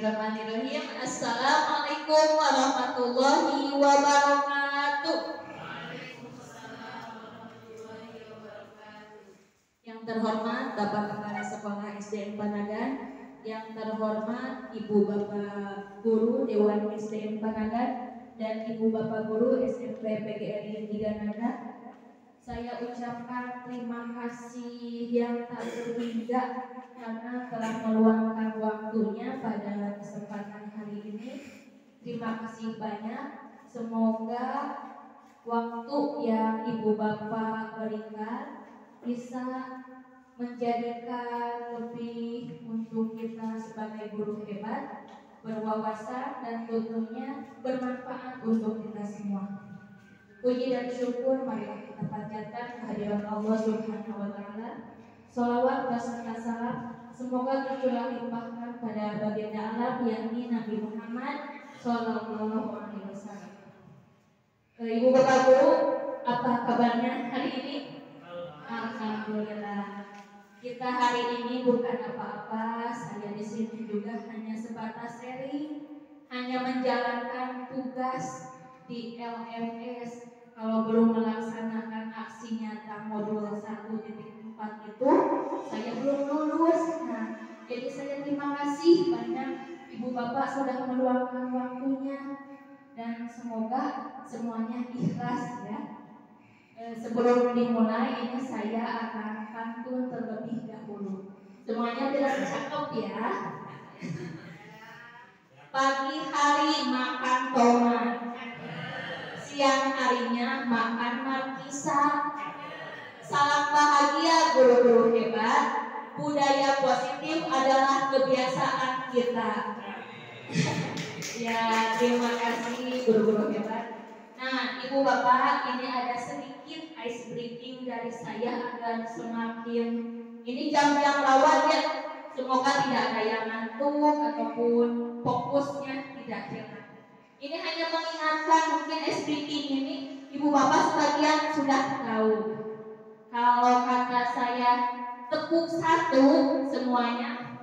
Bismillahirrahmanirrahim. Assalamualaikum warahmatullahi wabarakatuh. Yang terhormat Bapak Kepala Sekolah SDN Panagan, yang terhormat Ibu Bapak Guru Dewan SDN Panagan dan Ibu Bapak Guru SMP PGRI 3 Nanda, saya ucapkan terima kasih yang tak terhingga karena telah meluangkan waktunya pada kesempatan hari ini. Terima kasih banyak. Semoga waktu yang Ibu Bapak berikan bisa menjadikan lebih untuk kita sebagai guru hebat, berwawasan, dan tentunya bermanfaat untuk kita semua. Puji dan syukur marilah kita panjatkan kehadiran Allah Subhanahu wa taala. Shalawat beserta salam semoga tercurah limpahkan pada baginda alam yakni Nabi Muhammad sallallahu alaihi wasallam. Ibu Bapak Guru, apa kabarnya hari ini? Alhamdulillah. Kita hari ini bukan apa-apa, saya di sini juga hanya sebatas sharing, hanya menjalankan tugas di LMS. Kalau belum melaksanakan aksi nyata modul 1.4 itu, saya belum lulus. Nah, jadi saya terima kasih banyak Ibu Bapak sudah meluangkan waktunya dan semoga semuanya ikhlas ya. Sebelum dimulai ini saya akan pantun terlebih dahulu. Semuanya tidak cakep ya. Pagi hari makan tomat, siang harinya makan markisa. Salam bahagia guru-guru hebat. Budaya positif adalah kebiasaan kita. Ya, terima kasih guru-guru hebat. Nah, Ibu Bapak, ini ada sedikit ice breaking dari saya agar semakin ini jam-jam rawat ya. Semoga tidak ada yang ngantuk ataupun fokusnya tidak hilang. Ini hanya mengingatkan, mungkin ice breaking ini Ibu Bapak sebagian sudah tahu. Kalau kata saya tepuk satu semuanya,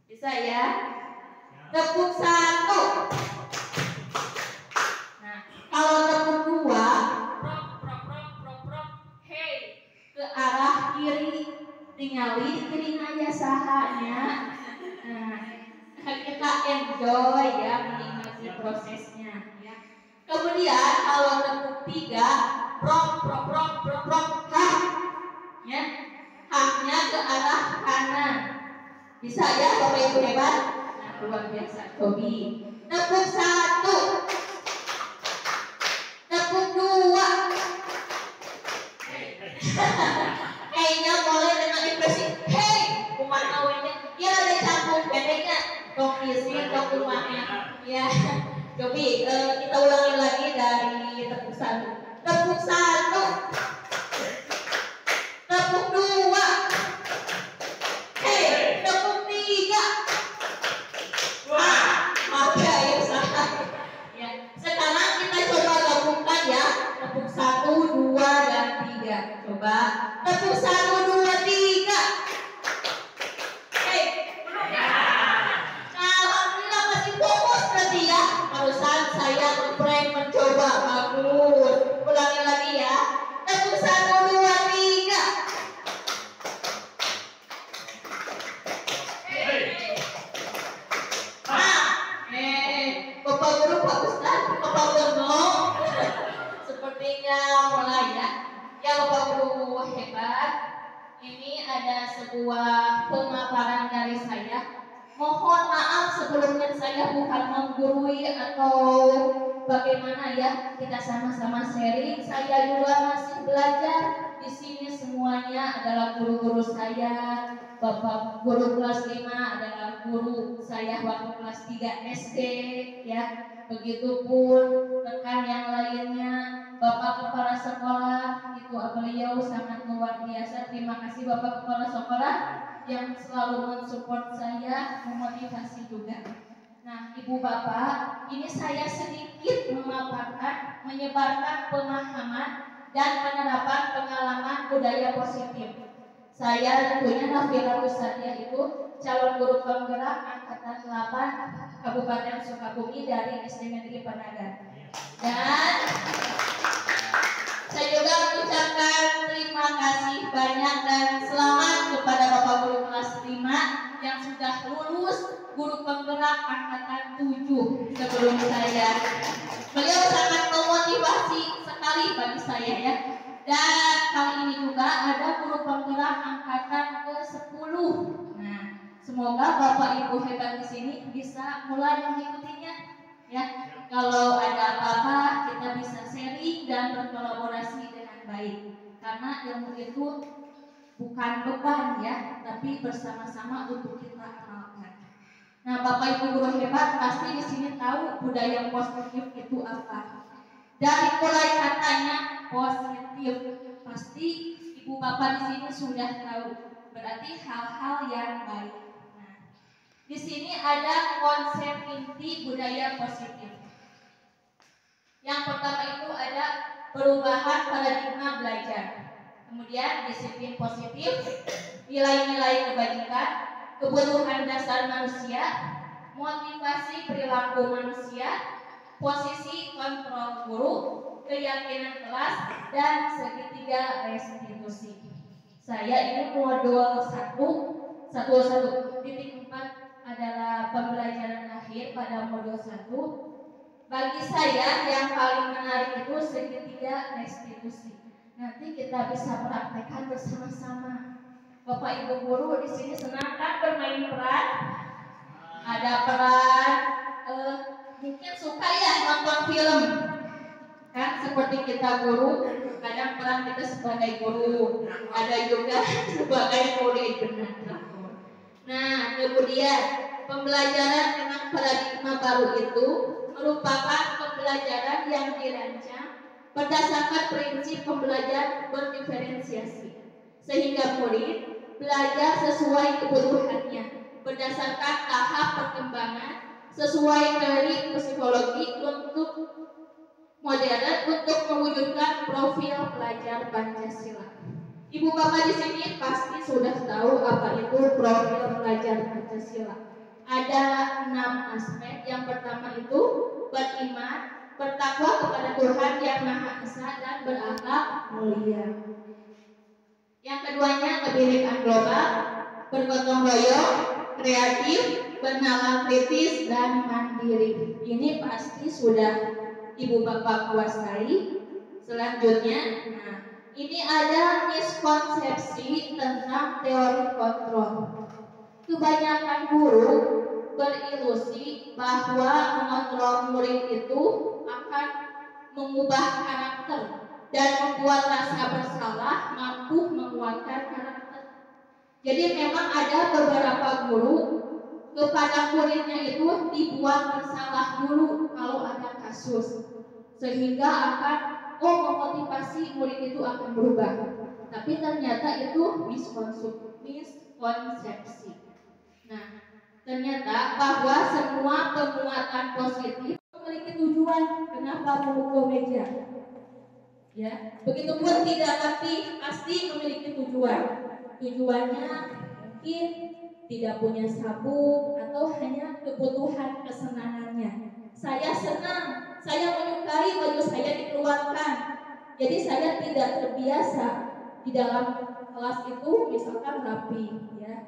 bisa ya? Tepuk satu. Nah, kalau tepuk dua, hey, ke arah kiri, tingali kiri aja sahanya. Nah, kita enjoy ya menikmati prosesnya ya. Kemudian kalau tepuk tiga, prok ha, ya, haknya ke arah kanan. Bisa ya Bapak Ibu hebat? Nah, luar biasa. Tobi. Tepuk satu, tepuk dua. Kayaknya boleh dengan ekspresi hey, kuman awalnya. Ya ada campur pendeknya. Dong isi, dong rumahnya. Ya. Cobi, kita ulangi lagi dari tepuk satu. Tepuk satu, tepuk dua, hey, tepuk tiga. Wah, oke ya salah. Ya, sekarang kita coba gabungkan ya. Tepuk satu, dua, dan tiga. Coba tepuk satu, dua, tiga. Hey, alhamdulillah masih fokus berarti ya. Barusan saya ngeprank mencoba bagus. Ulangi lagi ya. Tepuk satu, dua, tiga. Bapak Guru bagus kan? Bapak Guru sepertinya mulai ya. Ya Bapak Guru hebat. Ini ada sebuah pemaparan dari saya. Mohon maaf sebelumnya saya bukan menggurui atau bagaimana ya, kita sama-sama sharing. Saya juga masih belajar. Di sini semuanya adalah guru-guru saya. Bapak guru kelas 5 adalah guru saya waktu kelas 3 SD ya. Begitupun rekan yang lainnya, Bapak Kepala Sekolah itu beliau sangat luar biasa. Terima kasih Bapak Kepala Sekolah yang selalu mensupport saya, memotivasi juga. Nah, Ibu Bapak, ini saya sedikit memaparkan, menyebarkan pemahaman dan penerapan pengalaman budaya positif. Saya tentunya Nafilatus Sadia itu calon guru penggerak angkatan 8 Kabupaten Sukabumi dari SD Negeri Panagan. Dan saya juga mengucapkan terima kasih banyak dan selamat kepada Bapak Guru kelas 5 yang sudah lulus guru penggerak angkatan 7 sebelum saya. Beliau sangat memotivasi sekali bagi saya ya. Dan kali ini juga ada guru penggerak angkatan ke-10. Nah, semoga Bapak Ibu hebat di sini bisa mulai mengikutinya ya. Kalau ada apa-apa kita bisa sharing dan berkolaborasi dengan baik. Karena ilmu itu bukan beban ya, tapi bersama-sama untuk kita amalkan. Nah, Bapak Ibu guru hebat pasti di sini tahu budaya positif itu apa. Dari mulai katanya positif, pasti Ibu Bapak di sini sudah tahu. Berarti hal-hal yang baik. Nah, di sini ada konsep inti budaya positif. Yang pertama itu ada perubahan paradigma belajar. Kemudian disiplin positif, nilai-nilai kebajikan, kebutuhan dasar manusia, motivasi perilaku manusia, posisi kontrol guru, keyakinan kelas, dan segitiga restitusi. Saya ini modul 1, titik 4 adalah pembelajaran akhir pada modul 1. Bagi saya yang paling menarik itu segitiga restitusi. Nanti kita bisa praktekkan bersama-sama. Bapak Ibu guru di sini senang kan bermain peran? Ada peran, mungkin suka ya nonton film. Kan seperti kita guru, kadang peran kita sebagai guru, ada juga sebagai murid benar. Nah, kemudian pembelajaran dengan paradigma baru itu merupakan pembelajaran yang dirancang berdasarkan prinsip pembelajaran berdiferensiasi, sehingga murid belajar sesuai kebutuhannya berdasarkan tahap perkembangan sesuai dari psikologi untuk modern untuk mewujudkan profil pelajar Pancasila. Ibu Bapak di sini pasti sudah tahu apa itu profil pelajar Pancasila. Ada 6 aspek. Yang pertama itu beriman, bertakwa kepada Tuhan yang Maha Esa dan berakhlak mulia. Yang keduanya kebinekaan global, bergotong royong, kreatif, bernalar kritis dan mandiri. Ini pasti sudah Ibu Bapak kuasai. Selanjutnya, nah, ini ada miskonsepsi tentang teori kontrol. Kebanyakan guru berilusi bahwa mengontrol murid itu akan mengubah karakter dan membuat rasa bersalah mampu menguatkan karakter. Jadi memang ada beberapa guru kepada muridnya itu dibuat bersalah dulu kalau ada kasus, sehingga akan memotivasi murid itu akan berubah. Tapi ternyata itu miskonsepsi. Nah, ternyata bahwa semua penguatan positif memiliki tujuan. Kenapa memukul meja? Ya, begitupun tidak tapi pasti memiliki tujuan. Tujuannya mungkin tidak punya sabuk atau hanya kebutuhan kesenangannya. Saya senang, saya menyukai baju saya dikeluarkan. Jadi saya tidak terbiasa di dalam kelas itu misalkan rapi, ya.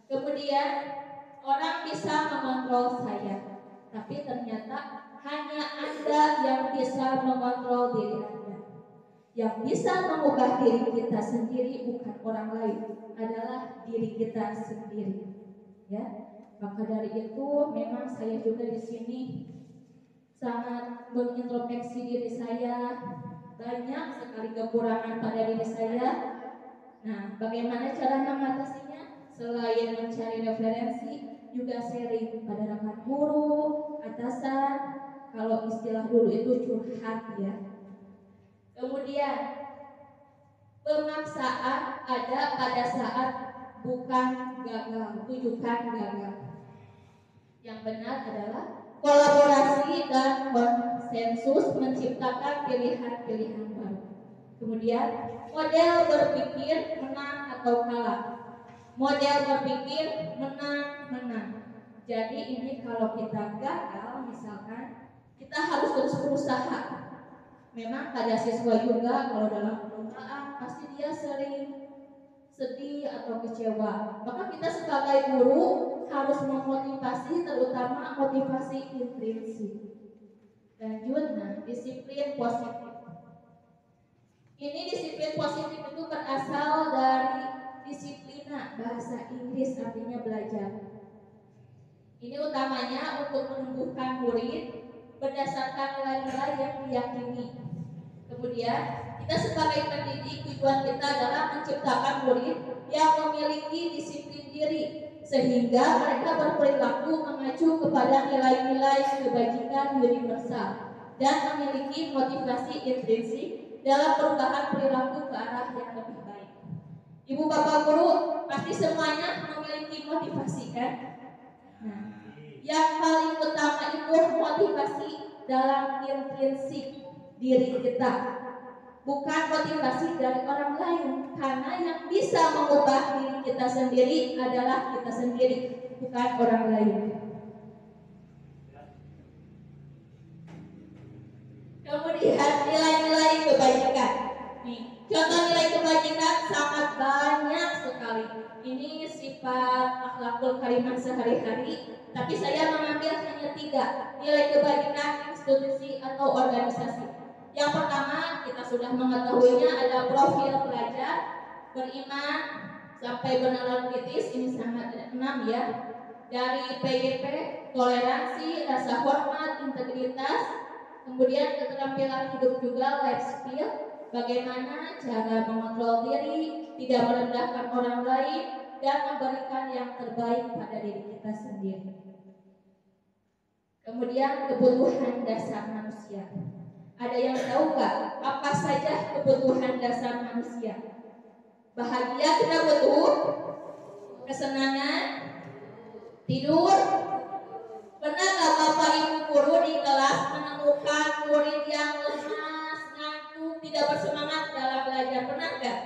Kemudian orang bisa mengontrol saya, tapi ternyata hanya Anda yang bisa mengontrol diri Anda. Yang bisa mengubah diri kita sendiri bukan orang lain, adalah diri kita sendiri. Ya, maka dari itu memang saya juga di sini sangat mengintrospeksi diri saya. Banyak sekali kekurangan pada diri saya. Nah, bagaimana cara mengatasinya? Selain mencari referensi, juga sharing pada rekan guru, atasan. Kalau istilah dulu itu curhat ya. Kemudian pemaksaan ada pada saat bukan gagal, tujukan gagal. Yang benar adalah kolaborasi dan konsensus menciptakan pilihan-pilihan baru. Kemudian model berpikir menang atau kalah. Model berpikir menang-menang. Jadi ini kalau kita gagal misalkan, kita harus terus berusaha. Memang pada siswa juga kalau dalam perlombaan pasti dia sering sedih atau kecewa. Maka kita sebagai guru harus memotivasi, terutama motivasi intrinsik. Lanjut, disiplin positif. Ini disiplin positif itu berasal dari disiplina, bahasa Inggris artinya belajar. Ini utamanya untuk menumbuhkan murid berdasarkan nilai-nilai yang diyakini. Kemudian kita sebagai pendidik, tujuan kita adalah menciptakan murid yang memiliki disiplin diri sehingga mereka berperilaku mengacu kepada nilai-nilai kebajikan universal dan memiliki motivasi intrinsik dalam perubahan perilaku ke arah yang lebih baik. Ibu bapak guru pasti semuanya memiliki motivasi kan? Nah, yang paling utama itu motivasi dalam intrinsik diri kita, bukan motivasi dari orang lain, karena yang bisa mengubah diri kita sendiri adalah kita sendiri, bukan orang lain. Kemudian nilai-nilai kebajikan. Nih, contoh nilai kebajikan sangat banyak sekali. Ini sifat akhlakul karimah sehari-hari, tapi saya mengambil hanya 3 nilai kebajikan institusi atau organisasi. Yang pertama kita sudah mengetahuinya, ada profil pelajar, beriman sampai benar kritis, ini sangat 6 ya. Dari PYP, toleransi, rasa hormat, integritas, kemudian keterampilan hidup juga, life skill, bagaimana cara mengontrol diri, tidak merendahkan orang lain, dan memberikan yang terbaik pada diri kita sendiri. Kemudian kebutuhan dasar manusia. Ada yang tahu nggak apa saja kebutuhan dasar manusia? Bahagia kita butuh, kesenangan, tidur. Pernah nggak Bapak Ibu guru di kelas menemukan murid yang lemas, ngantuk, tidak bersemangat dalam belajar? Pernah nggak?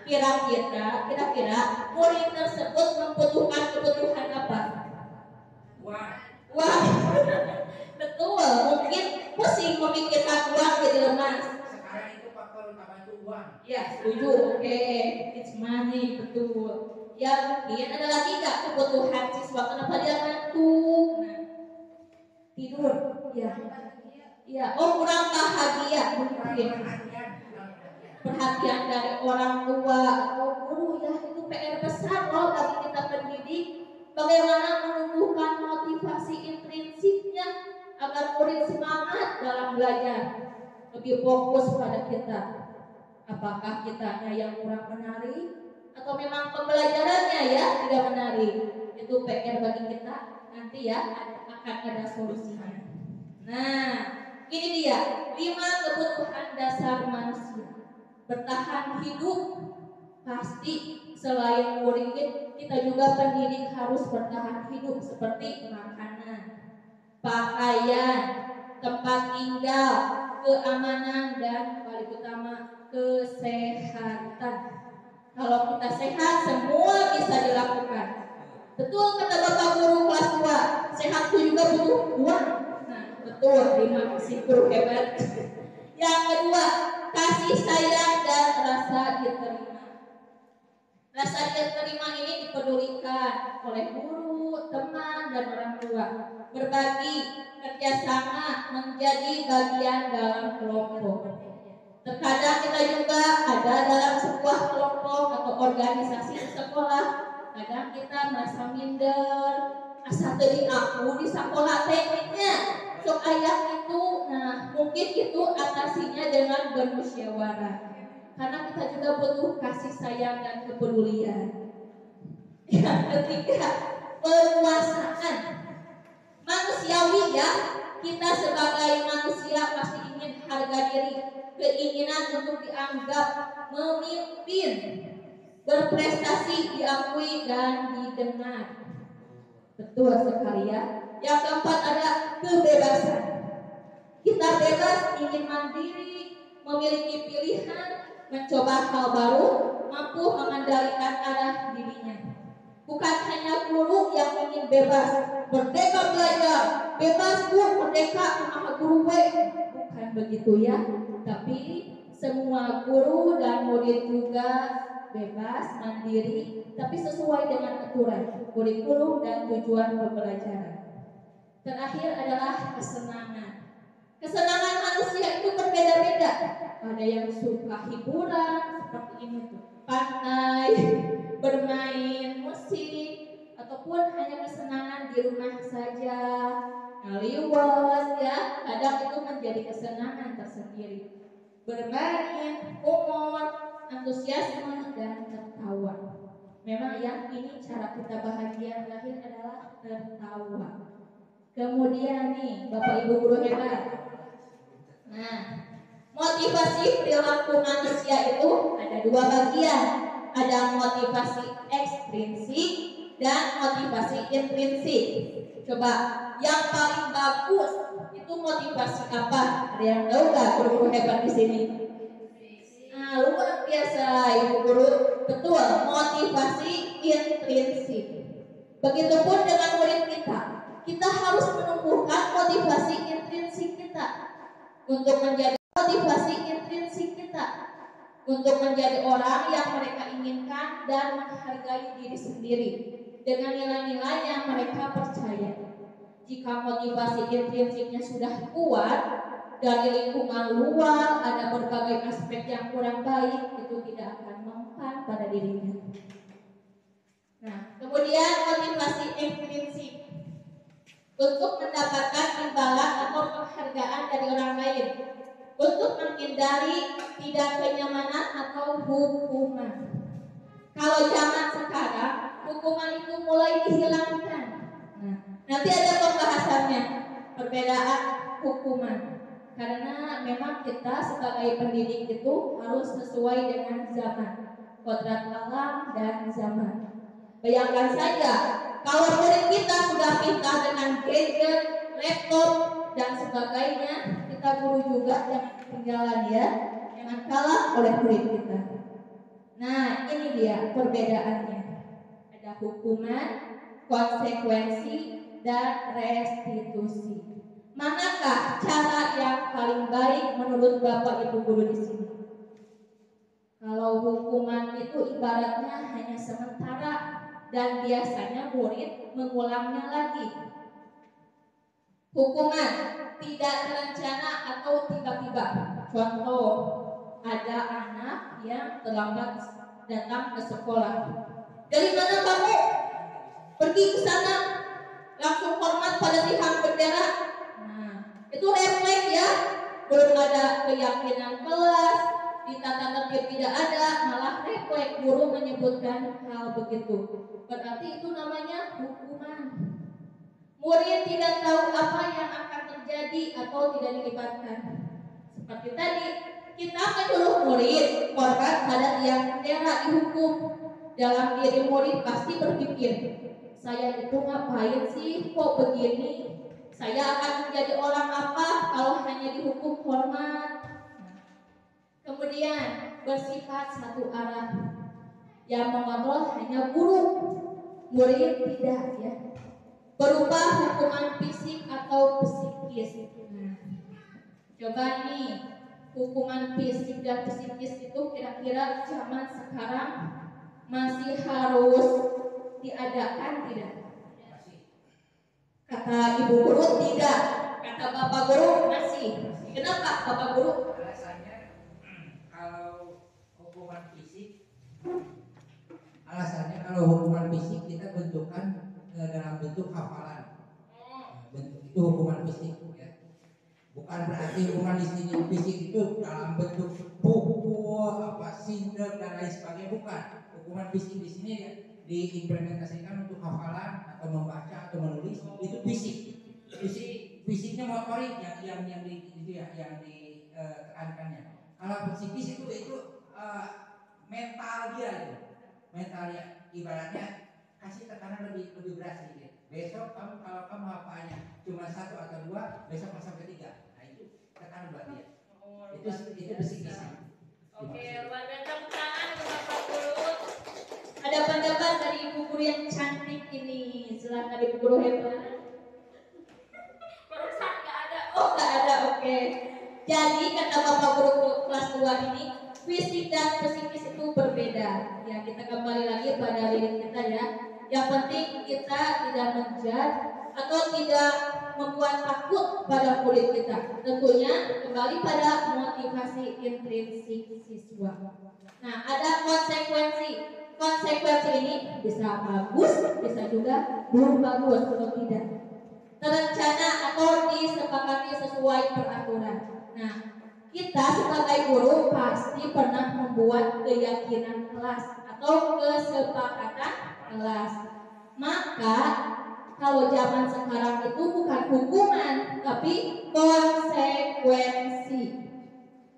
Kira-kira murid tersebut membutuhkan kebutuhan apa? Wah, betul. Mungkin pusing memikirkan uang jadi lemas. Sekarang itu faktor utama itu uang. Ya, setuju. Oke, it's money, betul. Ya, mungkin ada lagi nggak kebutuhan siswa? Kenapa dia ngantuk? Nah, tidur. Ya, ya. Oh, kurang bahagia mungkin. Perhatian dari orang tua atau guru, ya itu PR besar loh bagi kita pendidik. Bagaimana menumbuhkan motivasi intrinsiknya agar murid semangat dalam belajar, lebih fokus pada kita. Apakah kitanya yang kurang menarik atau memang pembelajarannya ya tidak menarik? Itu PR bagi kita nanti ya, akan ada solusinya. Nah, ini dia 5 kebutuhan dasar manusia. Bertahan hidup pasti, selain murid kita juga pendidik harus bertahan hidup, seperti makanan, pakaian, tempat tinggal, keamanan, dan paling utama kesehatan. Kalau kita sehat, semua bisa dilakukan. Betul kata Bapak Guru kelas 2, sehat itu juga butuh uang. Nah, betul, terima kasih guru hebat. Yang kedua, kasih sayang dan rasa diterima. Rasa diterima ini dipedulikan oleh guru, teman, dan orang tua. Berbagi, kerjasama, menjadi bagian dalam kelompok. Terkadang kita juga ada dalam sebuah kelompok atau organisasi di sekolah. Kadang kita merasa minder, asa tadi aku di sekolah tekniknya sok ayah itu. Nah, mungkin itu atasinya dengan bermusyawarah, karena kita juga butuh kasih sayang dan kepedulian. Yang ketiga, penguasaan manusiawi ya. Kita sebagai manusia pasti ingin harga diri, keinginan untuk dianggap memimpin, berprestasi, diakui dan didengar. Betul sekali ya. Yang keempat ada kebebasan. Kita bebas ingin mandiri, memiliki pilihan, mencoba hal baru, mampu mengendalikan arah dirinya. Bukan hanya guru yang ingin bebas, merdeka belajar, bebas bu, merdeka sama guru we. Bukan begitu ya, tapi semua guru dan murid juga bebas, mandiri, tapi sesuai dengan aturan, kurikulum dan tujuan pembelajaran. Terakhir adalah kesenangan. Kesenangan manusia itu berbeda-beda. Ada yang suka hiburan seperti ini tuh, pantai, bermain musik, ataupun hanya kesenangan di rumah saja, ngaliwat ya. Kadang itu menjadi kesenangan tersendiri. Bermain, humor, antusiasme dan tertawa. Memang ya, ini cara kita bahagia lahir adalah tertawa. Kemudian nih, Bapak Ibu guru hebat. Nah, motivasi perilaku manusia itu ada dua bagian. Ada motivasi ekstrinsik dan motivasi intrinsik. Coba, yang paling bagus itu motivasi apa? Ada yang tahu nggak guru-guru hebat di sini? Nah, luar biasa Ibu guru. Betul, motivasi intrinsik. Begitupun dengan murid kita. Kita harus menumbuhkan motivasi intrinsik kita untuk menjadi motivasi intrinsik kita untuk menjadi orang yang mereka inginkan dan menghargai diri sendiri dengan nilai-nilai yang mereka percaya. Jika motivasi intrinsiknya sudah kuat, dari lingkungan luar ada berbagai aspek yang kurang baik, itu tidak akan mempan pada dirinya. Nah, kemudian motivasi ekstrinsik untuk mendapatkan imbalan atau penghargaan dari orang lain, untuk menghindari tidak kenyamanan atau hukuman. Kalau zaman sekarang hukuman itu mulai dihilangkan. Nah, nanti ada pembahasannya perbedaan hukuman. Karena memang kita sebagai pendidik itu harus sesuai dengan zaman, kodrat alam dan zaman. Bayangkan saja kalau murid kita sudah pintar dengan gadget, laptop dan sebagainya, kita guru juga yang ketinggalan ya, jangan kalah oleh murid kita. Nah, ini dia perbedaannya. Ada hukuman, konsekuensi, dan restitusi. Manakah cara yang paling baik menurut Bapak Ibu guru di sini? Kalau hukuman itu ibaratnya hanya sementara dan biasanya murid mengulangnya lagi. Hukuman tidak terencana atau tiba-tiba. Contoh, ada anak yang terlambat datang ke sekolah. Dari mana kamu? Pergi ke sana. Langsung hormat pada tiang bendera. Nah, itu refleks ya. Belum ada keyakinan kelas, di tata tertib tidak ada, malah refleks guru menyebutkan hal begitu. Berarti itu namanya hukuman. Murid tidak tahu apa yang akan terjadi atau tidak dilibatkan. Seperti tadi, kita menyuruh murid hormat pada tiang bendera dihukum. Dalam diri murid pasti berpikir, saya itu ngapain sih kok begini? Saya akan menjadi orang apa kalau hanya dihukum hormat? Kemudian bersifat satu arah, yang mengontrol hanya guru, murid tidak ya. Berupa hukuman fisik atau psikis. Coba nih, hukuman fisik dan psikis itu kira-kira zaman sekarang masih harus diadakan tidak? Kata ibu guru tidak, kata bapak guru masih. Kenapa bapak guru? Alasannya kalau hukuman fisik kita bentukan dalam bentuk hafalan. Bentuk itu hukuman fisik ya. Bukan berarti hukuman di sini fisik itu dalam bentuk buku, sinder dan lain sebagainya, bukan. Hukuman fisik di sini ya, diimplementasikan untuk hafalan atau membaca atau menulis, itu fisik. Fisiknya motorik yang ditekankannya. Kalau psikis itu mental dia itu. Mentalnya ibaratnya kasih tekanan lebih berat sedikit. Besok kalau kamu hafalnya cuma 1 atau 2, besok masuk ke 3. Nah itu tekanan buat dia. Itu psikis. Oke, luar guru yang cantik ini. Silakan Ibu Guru hebat. Barusan nggak ada. Oh nggak ada, oke. Jadi kata Bapak Guru kelas 2 ini, fisik dan psikis itu berbeda. Ya kita kembali lagi pada diri kita ya. Yang penting kita tidak menjudge atau tidak membuat takut pada murid kita. Tentunya kembali pada motivasi intrinsik siswa. Nah, ada konsekuensi. Konsekuensi ini bisa bagus, bisa juga belum bagus atau tidak. Terencana atau disepakati sesuai peraturan. Nah, kita sebagai guru pasti pernah membuat keyakinan kelas atau kesepakatan kelas. Maka kalau zaman sekarang itu bukan hukuman, tapi konsekuensi.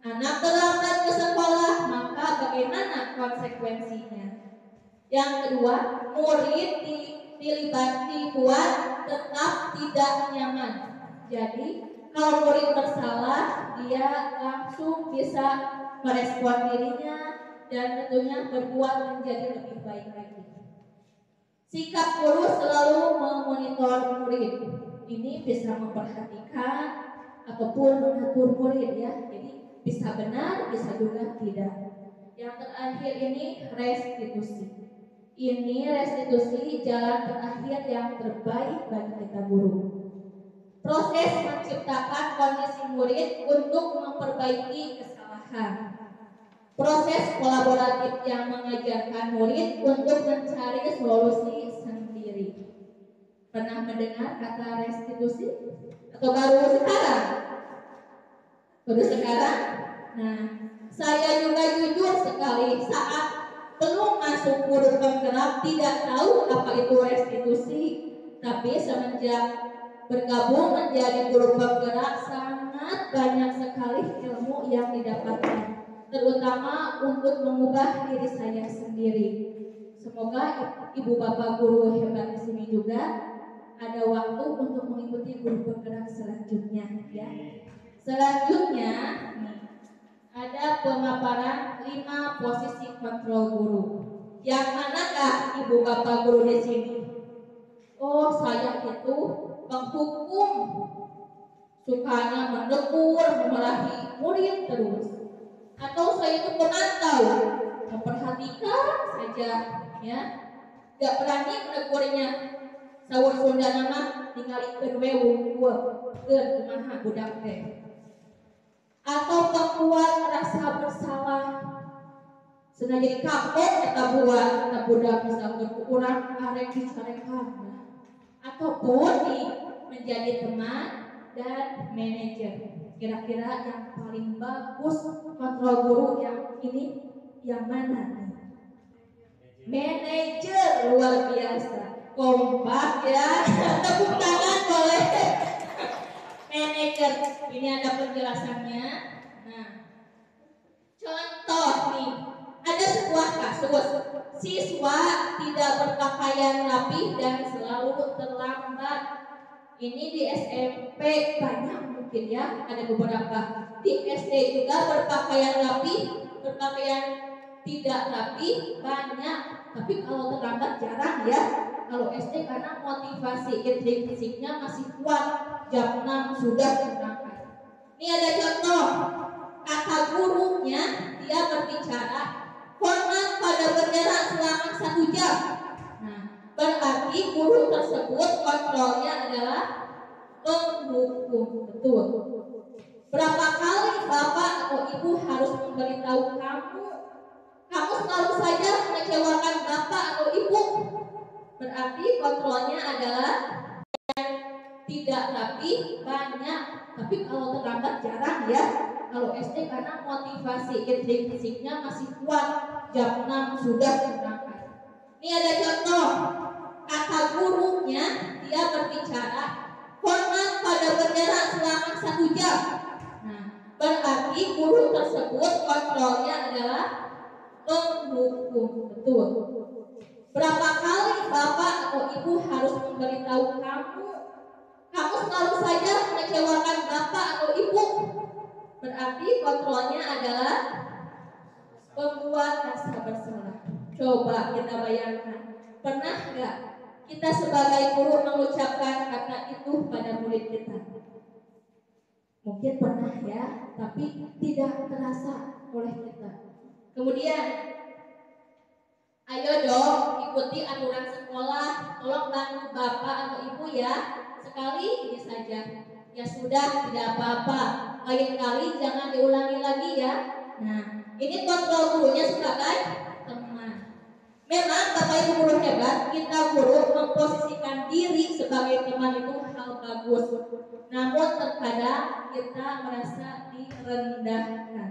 Anak terlambat ke sekolah, maka bagaimana konsekuensinya? Yang kedua, murid dibuat tetap tidak nyaman. Jadi kalau murid bersalah, dia langsung bisa merespon dirinya dan tentunya berbuat menjadi lebih baik lagi. Sikap guru selalu memonitor murid. Ini bisa memperhatikan ataupun mengatur murid ya. Jadi bisa benar, bisa juga tidak. Yang terakhir ini restitusi. Ini restitusi jalan terakhir yang terbaik bagi kita guru. Proses menciptakan kondisi murid untuk memperbaiki kesalahan. Proses kolaboratif yang mengajarkan murid untuk mencari solusi sendiri. Pernah mendengar kata restitusi? Atau baru sekarang? Baru sekarang? Nah, saya juga jujur sekali saat belum masuk guru penggerak tidak tahu apa itu restitusi. Tapi semenjak bergabung menjadi guru penggerak sangat banyak sekali ilmu yang didapatkan, terutama untuk mengubah diri saya sendiri. Semoga ibu bapak guru hebat di sini juga ada waktu untuk mengikuti guru penggerak selanjutnya ya. Selanjutnya ada pemaparan 5 posisi kontrol guru. Yang manakah ibu bapak guru di sini? Oh, saya itu penghukum, sukanya menegur, memarahi murid terus. Atau saya itu pemantau, memperhatikan saja, ya, gak berani menegurnya. Sawur Sunda nama tinggalikeun we wungkul, keun kumaha budak teh. Atau pembuat rasa bersalah, senang jadi kapok eta budak misalkan kurang arek dicarekan. Ataupun menjadi teman dan manajer. Kira-kira yang paling bagus kontrol guru yang ini yang mana? Manajer, luar biasa, kompak ya. Tepuk tangan boleh. Manajer, ini ada penjelasannya. Nah, contoh nih, ada sebuah kasus siswa tidak berpakaian rapi dan selalu terlambat. Ini di SMP banyak mungkin ya, ada beberapa. Di SD juga berpakaian rapi, berpakaian tidak rapi banyak. Tapi kalau terlambat jarang ya. Kalau SD karena motivasi intrinsiknya masih kuat, jam 6 sudah berangkat. Ini ada contoh, kata gurunya dia berbicara hormat pada bendera selama 1 jam. Nah, berarti guru tersebut kontrolnya adalah menghukum. Betul. Berapa kali bapak atau ibu harus memberitahu kamu selalu saja mengecewakan bapak atau ibu? Berarti kontrolnya adalah tidak rapi banyak, tapi kalau terlambat jarang ya. Kalau SD karena motivasi intrinsiknya masih kuat, jam 6 sudah berangkat. Ini ada contoh, kata gurunya dia berbicara hormat pada bendera selama 1 jam. Nah, berarti guru tersebut kontrolnya adalah menghukum. Betul. Berapa kali bapak atau ibu harus memberitahu kamu selalu saja mengecewakan bapak atau ibu? Berarti kontrolnya adalah membuat rasa bersalah. Coba kita bayangkan, Pernah nggak kita sebagai guru mengucapkan kata itu pada murid kita? Mungkin pernah ya, tapi tidak terasa oleh kita. Kemudian, ayo dong ikuti aturan sekolah, tolong bantu bapak atau ibu ya, sekali ini saja. Ya sudah, tidak apa-apa, lain kali jangan diulangi lagi ya. Nah, ini kontrol gurunya sebagai teman. Memang Bapak Ibu guru hebat, kita guru memposisikan diri sebagai teman itu hal bagus. Namun terkadang kita merasa direndahkan.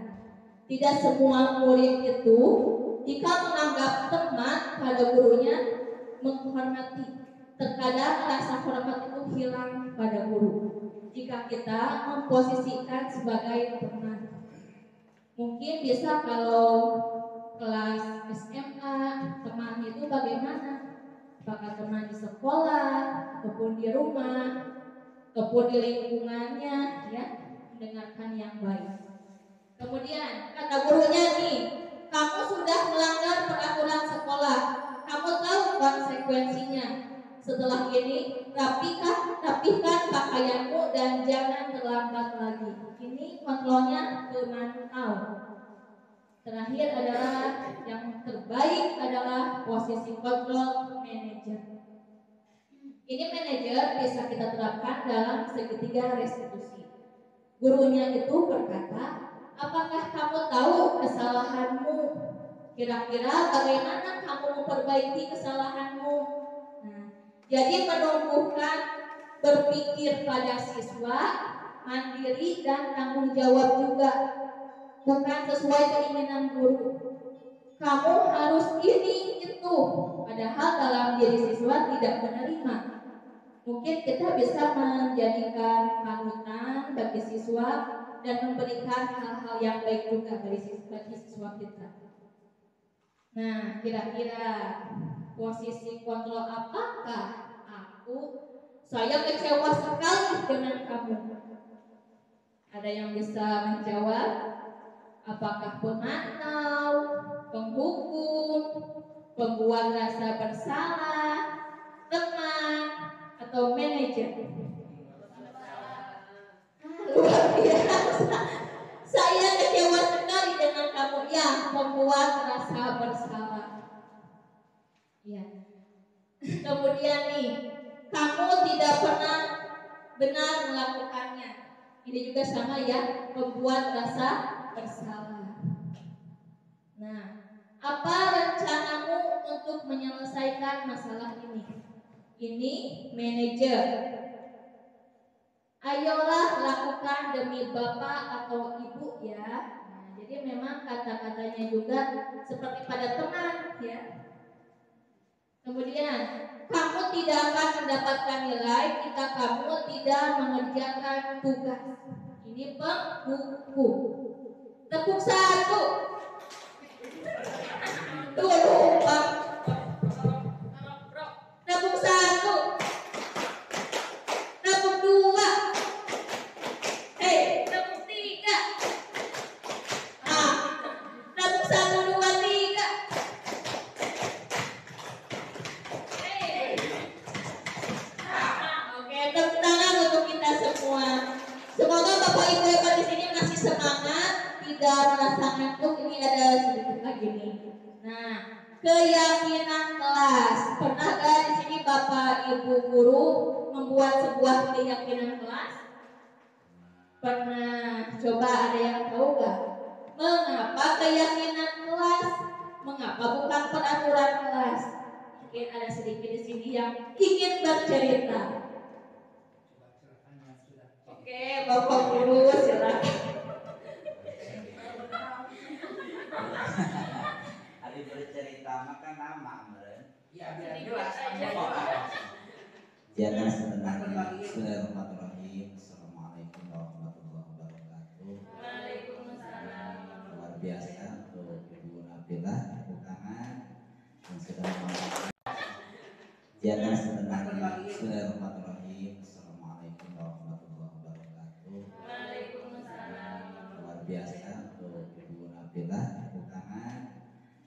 Tidak semua murid itu jika menganggap teman pada gurunya menghormati. Terkadang rasa hormat itu hilang pada guru jika kita memposisikan sebagai teman. Mungkin bisa kalau kelas SMA, teman itu bagaimana? Apakah teman di sekolah, ataupun di rumah, ataupun di lingkungannya, ya, mendengarkan yang baik. Kemudian kata gurunya nih, kamu sudah melanggar peraturan sekolah, kamu tahu konsekuensinya. Setelah ini, rapihkan pakaianmu dan jangan terlambat lagi. Ini kontrolnya memantau. Terakhir adalah yang terbaik adalah posisi kontrol manajer. Ini manajer bisa kita terapkan dalam segitiga restitusi. Gurunya itu berkata, apakah kamu tahu kesalahanmu? Kira-kira bagaimana kamu memperbaiki kesalahanmu? Nah, jadi menumbuhkan berpikir pada siswa, mandiri dan tanggung jawab juga. Bukan sesuai keinginan guru. Kamu harus ini itu, padahal dalam diri siswa tidak menerima. Mungkin kita bisa menjadikan panutan bagi siswa dan memberikan hal-hal yang baik juga bagi siswa kita. Nah, kira-kira posisi kontrol apakah saya kecewa sekali dengan kamu? Ada yang bisa menjawab? Apakah pemantau, penghukum, pembuat rasa bersalah, teman, atau manajer? Luar biasa. Saya kecewa sekali dengan kamu. Ya, membuat rasa bersalah. Ya. Kemudian nih, kamu tidak pernah benar melakukannya. Ini juga sama ya, membuat rasa bersalah. Nah, apa rencanamu untuk menyelesaikan masalah ini? Ini manajer. Ayolah lakukan demi bapak atau ibu ya. Nah, jadi memang kata-katanya juga seperti pada teman ya. Kemudian, kamu tidak akan mendapatkan nilai jika kamu tidak mengerjakan tugas. Ini penghukum. Tepuk satu. Tuh lupa. Tepuk satu. Tepuk dua. Tepuk tiga. Tepuk satu, dua, tiga. Oke, tepuk tangan untuk kita semua. Semoga Bapak Ibu hebat di sini masih semangat, tidak merasa ngantuk. Ini ada sedikit lagi nih. Nah, keyakinan kelas. Pernah gak di sini Bapak Ibu guru membuat sebuah keyakinan kelas? Pernah. Coba ada yang tahu gak? Mengapa keyakinan kelas? Mengapa bukan peraturan kelas? Mungkin ada sedikit di sini yang ingin bercerita. Oke, Bapak Guru silakan. Hari bercerita makan nama meren. Ya, biar jelas. Jangan sebenarnya. Bismillahirrahmanirrahim. Assalamualaikum warahmatullahi wabarakatuh. Waalaikumsalam. Luar biasa untuk Ibu Nabilah, tepuk tangan yang sudah memaafkan. Jangan sebenarnya. Bismillahirrahmanirrahim. Assalamualaikum warahmatullahi wabarakatuh. Waalaikumsalam. Luar biasa untuk Ibu Nabilah, tepuk tangan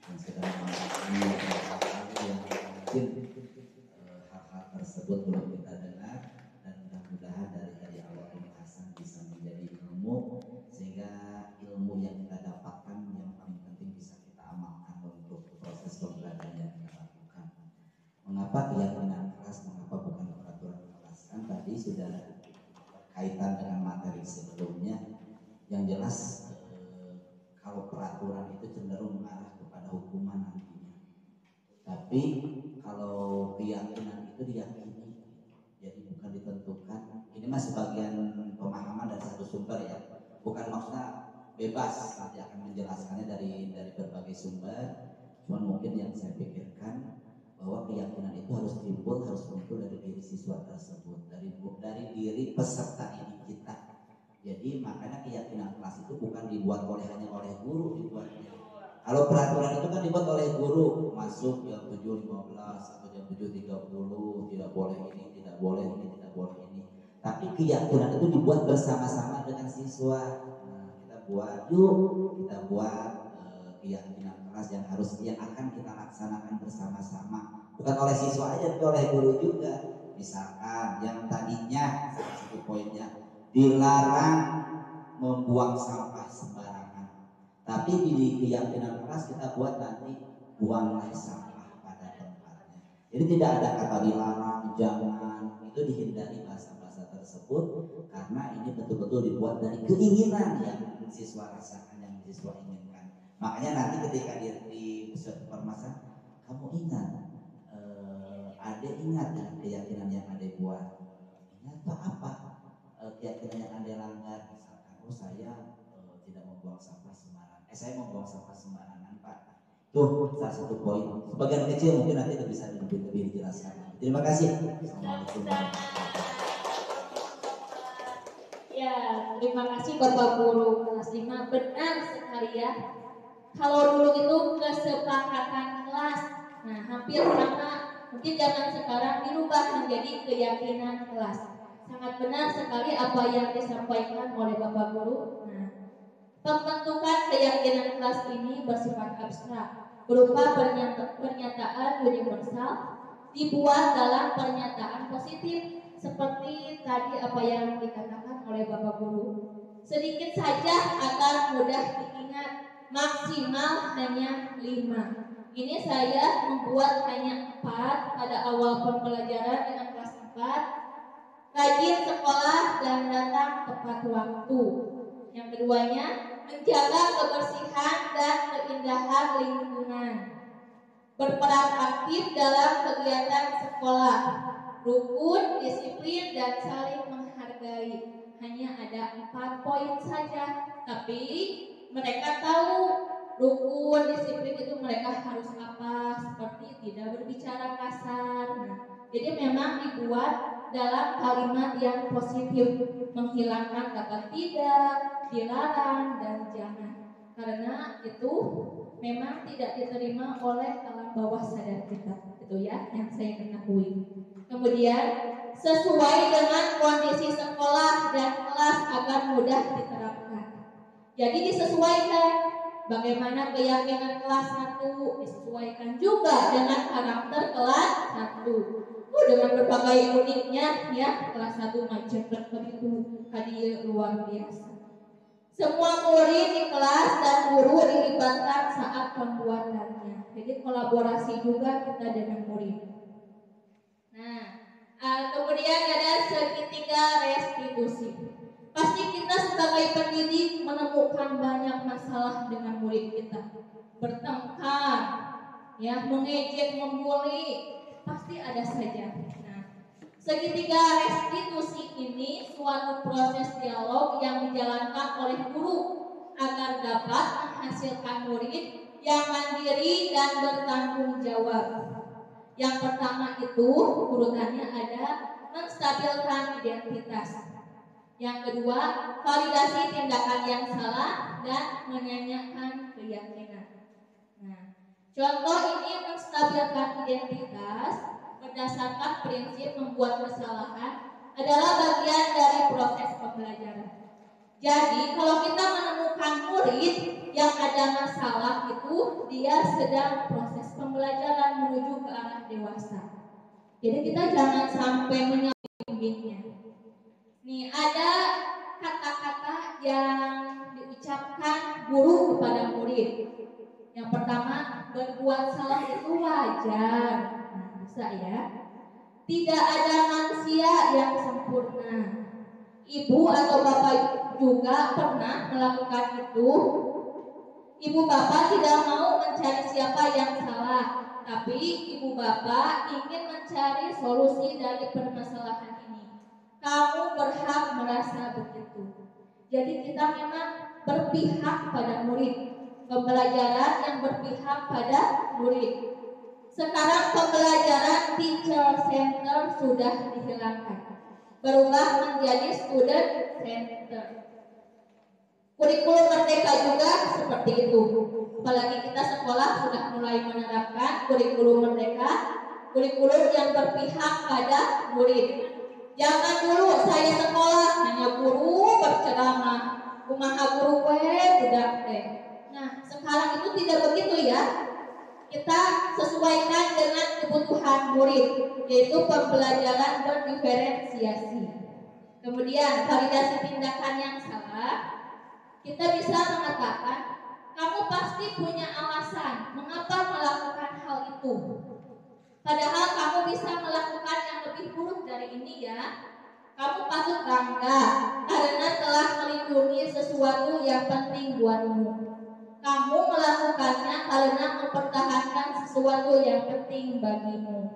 yang sudah memaafkan yang mungkin Yang jelas kalau peraturan itu cenderung mengarah kepada hukuman nantinya. Tapi kalau keyakinan itu diyakini, jadi bukan ditentukan. Ini mah sebagian pemahaman dari satu sumber ya, bukan maksudnya bebas, nanti akan menjelaskannya dari berbagai sumber. Cuman mungkin yang saya pikirkan bahwa keyakinan itu harus muncul dari diri siswa tersebut, dari diri peserta didik kita. Jadi makanya keyakinan kelas itu bukan dibuat hanya oleh guru, dibuatnya. Kalau peraturan itu kan dibuat oleh guru, masuk jam 7.15 atau jam 7.30, tidak boleh ini, tidak boleh ini, tidak boleh ini. Tapi keyakinan itu dibuat bersama-sama dengan siswa. Nah, kita buat keyakinan kelas yang akan kita laksanakan bersama-sama, bukan oleh siswa aja, tapi oleh guru juga. Misalkan yang tadinya salah satu poinnya dilarang membuang sampah sembarangan, tapi di keyakinan kelas kita buat nanti buanglah sampah pada tempatnya. Jadi tidak ada kata dilarang, jangan, itu dihindari bahasa-bahasa tersebut, karena ini betul-betul dibuat dari keinginan yang siswa rasakan, yang siswa inginkan. Makanya nanti ketika di permasalahan, kamu ingat, Ade ingat dengan keyakinan yang Ade buat. Ingat apa? Keyakinan yang Anda langgar, misalkan, saya tidak membuang sampah sembarangan. Saya membuang sampah sembarangan, Pak. Tuh salah satu poin. Sebagian kecil mungkin nanti bisa lebih dijelaskan. Terima kasih. Assalamualaikum. Ya, terima kasih Bapak Guru kelas 5. Benar sekali ya. Kalau dulu itu kesepakatan kelas, nah hampir sama, mungkin zaman sekarang dirubah menjadi keyakinan kelas. Sangat benar sekali apa yang disampaikan oleh Bapak Guru. Nah, pembentukan keyakinan kelas ini bersifat abstrak, berupa pernyataan universal dibuat dalam pernyataan positif, seperti tadi apa yang dikatakan oleh Bapak Guru. Sedikit saja agar mudah diingat, maksimal hanya 5. Ini saya membuat hanya 4 pada awal pembelajaran dengan kelas 4. Rajin sekolah dan datang tepat waktu. Yang keduanya, menjaga kebersihan dan keindahan lingkungan. Berperan aktif dalam kegiatan sekolah, rukun, disiplin, dan saling menghargai. Hanya ada 4 poin saja, tapi mereka tahu rukun, disiplin itu mereka harus apa, seperti tidak berbicara kasar. Jadi memang dibuat dalam kalimat yang positif, menghilangkan kata tidak, dilarang, dan jangan. Karena itu memang tidak diterima oleh alam bawah sadar kita, itu ya yang saya ketahui. Kemudian sesuai dengan kondisi sekolah dan kelas agar mudah diterapkan. Jadi disesuaikan, bagaimana keyakinan kelas 1 disesuaikan juga dengan karakter kelas 1. Dengan berbagai uniknya ya, kelas 1 macam begitu hadiah luar biasa. Semua murid di kelas dan guru dilibatkan saat pembuatannya. Jadi kolaborasi juga kita dengan murid. Nah, kemudian ada segitiga restitusi. Pasti kita sebagai pendidik menemukan banyak masalah dengan murid kita. Bertengkar, ya, mengejek, membuli, pasti ada saja. Nah, segitiga restitusi ini suatu proses dialog yang dijalankan oleh guru agar dapat menghasilkan murid yang mandiri dan bertanggung jawab. Yang pertama itu urutannya ada menstabilkan identitas. Yang kedua, validasi tindakan yang salah dan menanyakan keyakinan. Nah, contoh ini menstabilkan identitas berdasarkan prinsip membuat kesalahan adalah bagian dari proses pembelajaran. Jadi, kalau kita menemukan murid yang ada masalah itu, dia sedang proses pembelajaran menuju ke arah dewasa. Jadi kita jangan sampai menyalahkan. Nih, ada kata-kata yang diucapkan guru kepada murid. Yang pertama, berbuat salah itu wajar. Nah, bisa ya. Tidak ada manusia yang sempurna. Ibu atau bapak juga pernah melakukan itu? Ibu bapak tidak mau mencari siapa yang salah, tapi ibu bapak ingin mencari solusi dari permasalahan ini. Kamu berhak merasa begitu. Jadi kita memang berpihak pada murid. Pembelajaran yang berpihak pada murid. Sekarang pembelajaran teacher center sudah dihilangkan, berubah menjadi student center. Kurikulum merdeka juga seperti itu. Apalagi kita sekolah sudah mulai menerapkan kurikulum merdeka, kurikulum yang berpihak pada murid. Jangan dulu saya sekolah hanya guru berceramah, kumaha guru budak teh. Nah, sekarang itu tidak begitu ya. Kita sesuaikan dengan kebutuhan murid, yaitu pembelajaran berdiferensiasi. Kemudian validasi tindakan yang salah, kita bisa mengatakan kamu pasti punya alasan mengapa melakukan hal itu. Padahal kamu bisa melakukan yang lebih buruk dari ini ya. Kamu patut bangga karena telah melindungi sesuatu yang penting buatmu. Kamu melakukannya karena mempertahankan sesuatu yang penting bagimu.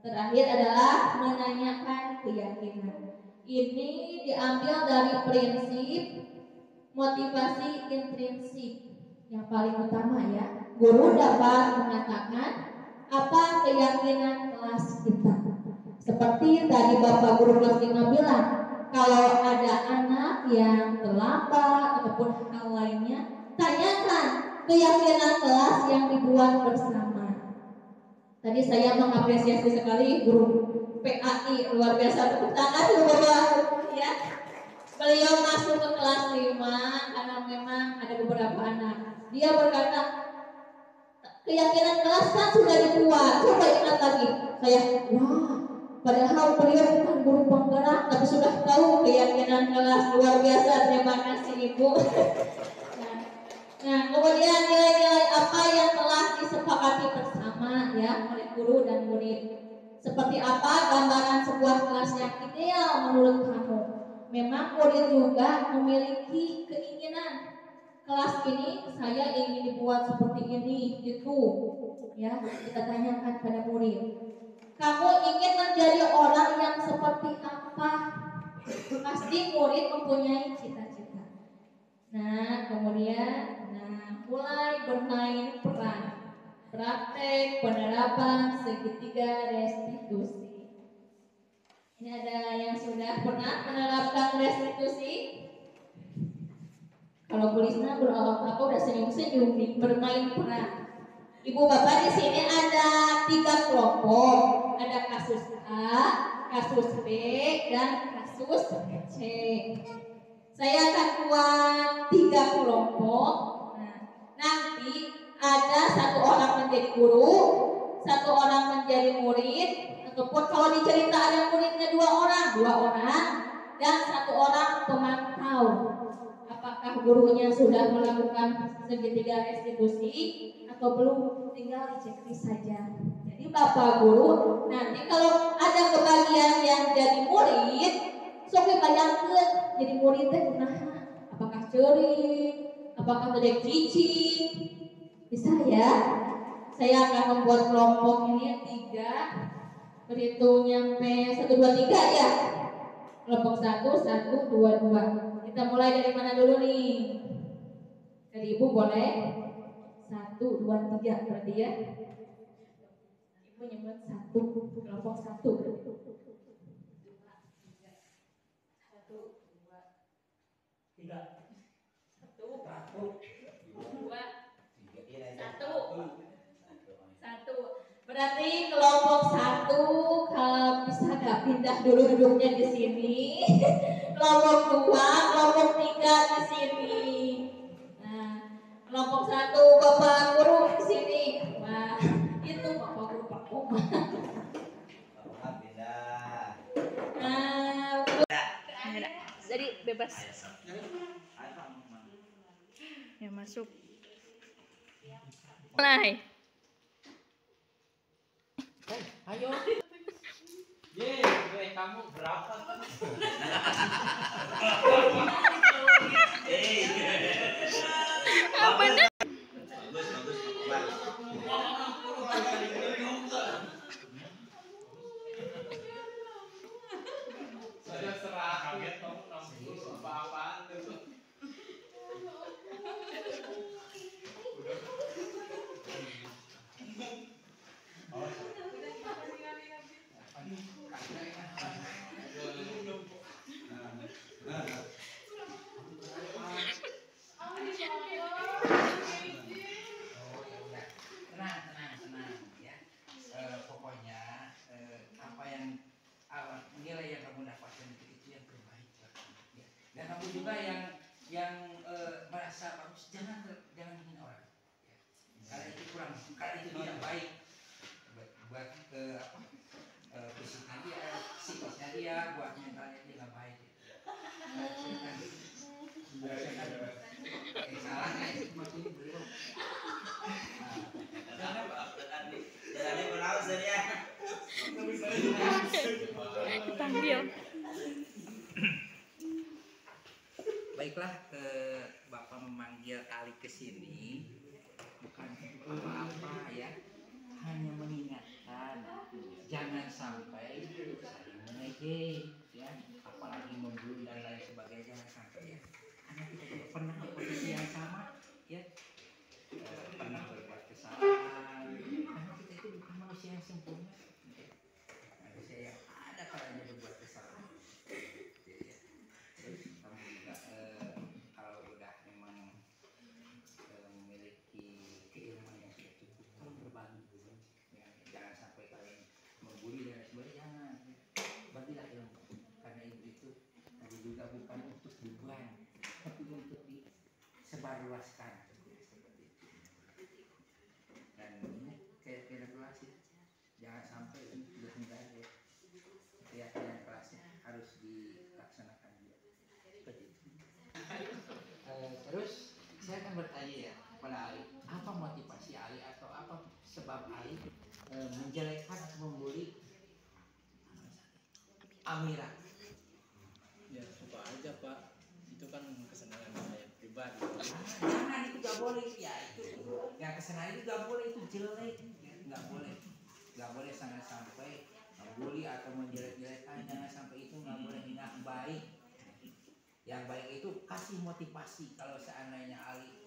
Terakhir adalah menanyakan keyakinan. Ini diambil dari prinsip motivasi intrinsik yang paling utama ya. Guru dapat mengatakan apa keyakinan kelas kita. Seperti tadi Bapak Guru kelas 5 bilang, kalau ada anak yang terlambat ataupun hal lainnya, tanyakan keyakinan kelas yang dibuat bersama. Tadi saya mengapresiasi sekali guru PAI, luar biasa, tepuk tangan Bapak ya. Beliau masuk ke kelas 5 karena memang ada beberapa anak. Dia berkata, keyakinan kelas kan sudah dibuat, coba ingat lagi. Saya, wah, padahal beliau bukan guru penggerak, tapi sudah tahu keyakinan kelas, luar biasa. Terima kasih Ibu. Nah, kemudian nilai-nilai apa yang telah disepakati bersama ya oleh guru dan murid. Seperti apa gambaran sebuah kelas yang ideal menurut kamu? Memang murid juga memiliki keinginan. Kelas ini saya ingin dibuat seperti ini, itu ya, kita tanyakan pada murid. Kamu ingin menjadi orang yang seperti apa? Pasti murid mempunyai cita-cita. Nah, kemudian mulai bermain peran. Praktek penerapan segitiga restitusi. Ini ada yang sudah pernah menerapkan restitusi? Kalau Bu Lisna berolah apa udah senyum-senyum nih, bermain peran. Ibu bapak di sini ada 3 kelompok, ada kasus A, kasus B, dan kasus C. Saya akan buat 3 kelompok. Nah, nanti ada 1 orang menjadi guru, 1 orang menjadi murid, ataupun kalau di cerita ada muridnya 2 orang, dan 1 orang pemantau. Apakah gurunya sudah melakukan segitiga restitusi atau belum, tinggal dicek saja. Jadi Bapak Guru nanti kalau ada kebagian yang jadi murid, sok bayangkeun jadi murid teh kumaha? Apakah ceurik? Apakah teu cicing? Bisa ya? Saya akan membuat kelompok ini 3. Berhitung nyampe 1 2 3 ya. Kelompok 1 1 2 2. Kita mulai dari mana dulu nih? Dari Ibu boleh 1 2 3 berarti ya. Ibu nyebut 1, kelompok 1 berarti. 1. Berarti kelompok 1 kalau bisa nggak pindah dulu duduknya di sini. Kelompok 2, kelompok 3 di sini. Nah, kelompok 1 Bapak Guru di sini. Wah, itu Bapak Guru Pak Oma. Nah, jadi bebas. Ya masuk. Mulai. Ayo. Ye, kamu berapa? memanggil Ali ke sini bukan untuk apa-apa ya, hanya mengingatkan jangan sampai saling mengejek ya, apalagi membuli dan lain sebagainya, jangan sampai ya, karena kita tidak pernah di posisi yang sama ya, pernah berbuat kesalahan, karena kita itu bukan manusia yang sempurna, manusia yang ada kalanya berbuat kesalahan. Terus kamu juga kalau udah memang memiliki keilmuan yang sudah cukup, kamu berbagi dulu ya, jangan sampai kalian membuli dan sebagainya, jangan, bagilah ilmu, karena itu juga bukan untuk beban tapi untuk disebarluaskan seperti itu. Dan ini kayak regulasi, jangan sampai ini sudah menjadi keyakinan kelasnya harus dilaksanakan juga seperti itu. Terus saya akan bertanya ya kepada Ali, apa motivasi Ali atau apa sebab Ali menjelekkan atau membuli Amira? Ya suka aja Pak, itu kan kesenangan saya pribadi. Jangan, itu gak boleh ya, itu ya kesenangan itu gak boleh, itu jelek ya, gak boleh sampai membuli atau menjelek-jelekan, jangan sampai itu, gak boleh. Yang baik itu kasih motivasi. Kalau seandainya Ali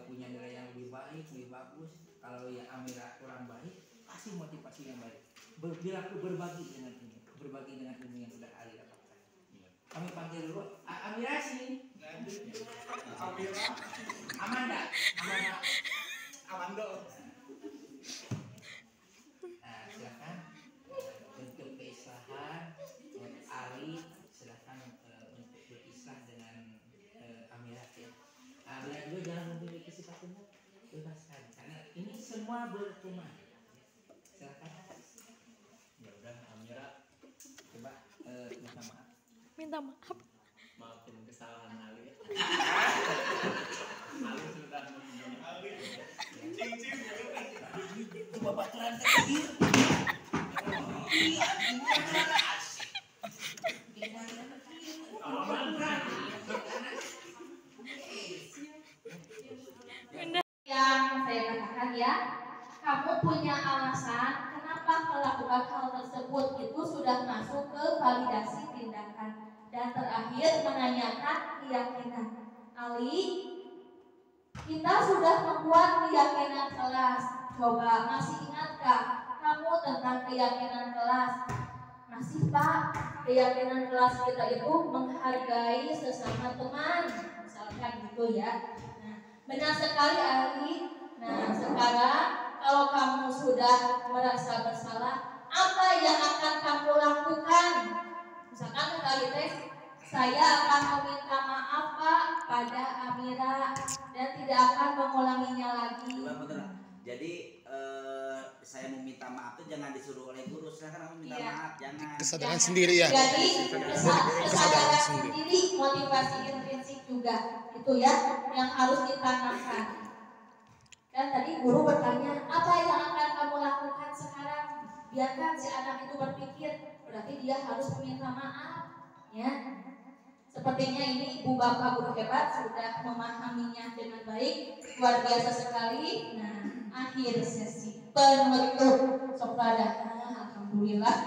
punya nilai yang lebih baik, lebih bagus, kalau yang Amira kurang baik, kasih motivasi yang baik. Berbagi dengan ilmu yang sudah Ali dapatkan. Kami panggil dulu Amira sini. Amira. Amanda. Amando. Nah, silakan untuk keislahan Ali, silakan untuk berislah dengan Amira ya. Amira juga jangan memiliki sifat dendam, bebaskan karena ini semua berteman. Silakan. Ya udah Amira, Coba minta maaf. Minta maaf. maafin kesalahan Ali. Ali sudah membunuh Ali. Bapak telan terakhir. Yang saya katakan ya, kamu punya alasan kenapa melakukan hal tersebut, itu sudah masuk ke validasi tindakan. Dan terakhir menanyakan keyakinan. Ali, kita sudah membuat keyakinan kelas. Coba masih ingatkah kamu tentang keyakinan kelas? Masih Pak, keyakinan kelas kita itu menghargai sesama teman, misalkan gitu ya. Nah, benar sekali Ali. Nah, sekarang kalau kamu sudah merasa bersalah, apa yang akan kamu lakukan? Misalkan kali tes, saya akan meminta maaf Pak pada Amira dan tidak akan mengulanginya lagi. Jadi saya meminta maaf itu jangan disuruh oleh guru, silakan kamu minta Iya. maaf, jangan. Kesadaran sendiri ya. Jadi kesadaran sendiri, motivasi intrinsik juga itu ya yang harus ditanamkan. Dan tadi guru bertanya, apa yang akan kamu lakukan sekarang? Biarkan si anak itu berpikir, berarti dia harus meminta maaf, ya. Sepertinya ini ibu bapak guru hebat sudah memahaminya dengan baik, luar biasa sekali. Nah, akhir sesi penutup soprada. Alhamdulillah.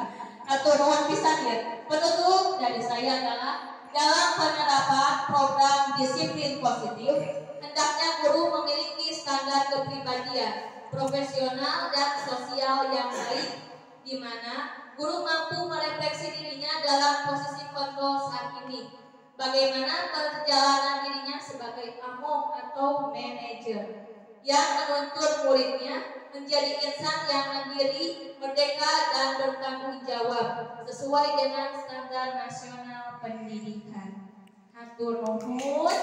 Atur nuhun pisan ya. Penutup dari saya adalah dalam penerapan program disiplin positif, hendaknya guru memiliki standar kepribadian, profesional dan sosial yang baik, di mana guru mampu merefleksi dirinya dalam posisi kontrol saat ini. Bagaimana perjalanan dirinya sebagai among atau manajer yang menuntut muridnya menjadi insan yang mandiri, merdeka dan bertanggung jawab sesuai dengan standar nasional pendidikan. Hatur nuhun.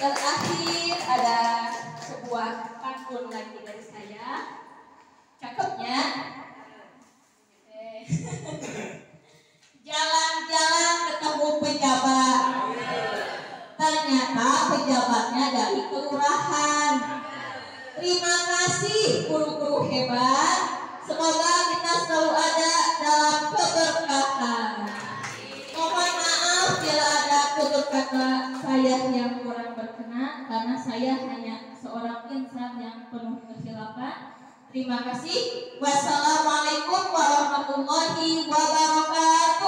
Terakhir ada sebuah pantun lagi dari saya. Cakepnya. Jalan-jalan ketemu pejabat. Ternyata pejabatnya dari kelurahan. Terima kasih guru-guru hebat. Semoga kita selalu ada dalam keberkahan. Mohon maaf bila ada tutur kata saya yang kurang berkenan karena saya hanya seorang insan yang penuh kekhilafan. Terima kasih. Wassalamualaikum warahmatullahi wabarakatuh.